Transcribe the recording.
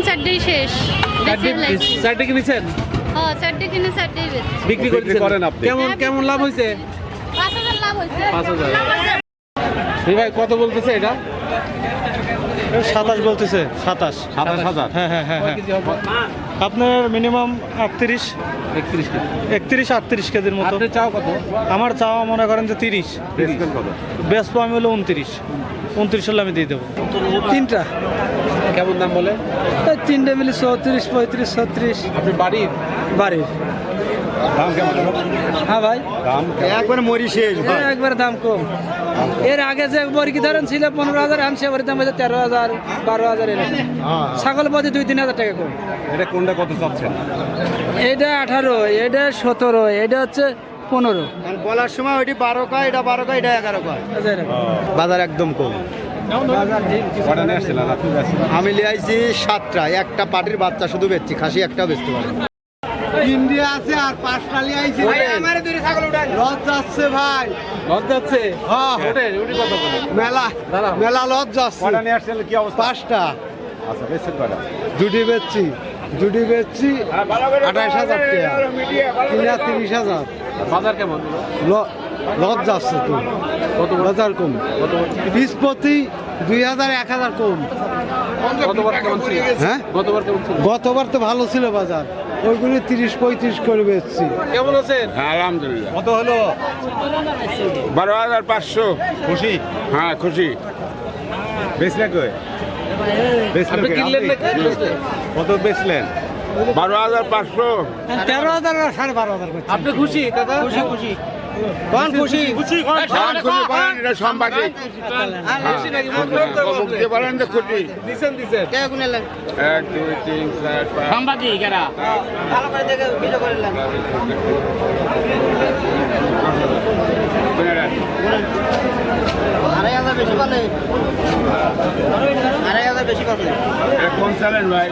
চারটেই শেষ। চারটে কিনেছেন? হ্যাঁ, চারটে কিনে চারটেই বিক্রি করেন আপনি? কেমন লাভ হয়েছে? 5,000 লাভ হয়েছে। 5,000। ভাই কত বলতেছে এটা? 27 বলতেছে। 27। 27,000। হ্যাঁ হ্যাঁ হ্যাঁ কয় হ্যাঁ। কেজি হবে? আপনার মিনিমাম 38 31 কেজি। 38 কেজির মতো। আপনার চাও কত? আমার চাওয়া মনে করেন যে 30। বেচবেন কত? বেচবো আমি হলো 29 হলে আমি দিয়ে দেবো। তিনটা কেমন দাম বলে? তিনটে মিলে 34, 35, 36 আপনি বাড়ির বাড়ির। দাম কেমন? হ্যাঁ ভাই, দাম একবার মরি শেষ ভাই। একবার দাম কম। এর আগে যে বর্গি ধরেন ছিল 15,000, আমি সে দাম হয়েছে 13,000, 12,000 এরকম। ছাগল পথে 2-3 হাজার টাকা কম। এটা কোনটা কত চাচ্ছেন? এটা 18, এটা 17, এটা হচ্ছে 15। বলার সময় ওইটি 12 কয়, এটা 12 কয়, এটা 11 কয়। বাজার একদম কম। কটা নিয়ে আসছিলেন আপনি? আমি লিয়ে আইছি 7টা, একটা পাটির বাচ্চা শুধু বেচছি, খাসি একটাও বেচতে পারি। ইন্ডিয়া আছে আর 5টা লিয়ে আইছি। লজ যাচ্ছে ভাই, লজ যাচ্ছে? হ্যাঁ। ওটি কত করে? মেলা দাঁড়াও। মেলা লজ যাচ্ছে। কটা নিয়ে আসছিলেন? কি অবস্থা? 5টা আচ্ছা, বেচছেন কয়টা? দুটি বেচছি 28,000 টাকা, কিনা 30,000। বাজার কেমন? লজ যাচ্ছে তো, কত বাজার কম, পিস প্রতি 2,000, 1,000 কম। গতবার কেমন ছিল? হ্যাঁ, গতবার কেমন ছিল? গতবার তো ভালো ছিল বাজার, ওইগুলি 30-35 করে বেচছি। কেমন আছেন? আলহামদুলিল্লাহ। কত হলো? 12,500। খুশি? হ্যাঁ খুশি। বেচলেন কই? বেচলেন আপনি কই? কিনলেন নাকি? কত বেচলেন? 12,500। 13,000 আর 12,500 করছে। আপনি খুশি কাকা? খুশি খুশি কোন খুশি? খুশি বলেন, এটা সাংবাদিক। খুশি নাকি? মুক্তি বলেন যে খুশি। দিছেন? 1, 2, 3, 4, 5। ভালো করে দেখে ভিডিও করে নেন। 2,500 বেশি পালে, 2,500 বেশি পালে। কোন চ্যানেল ভাই?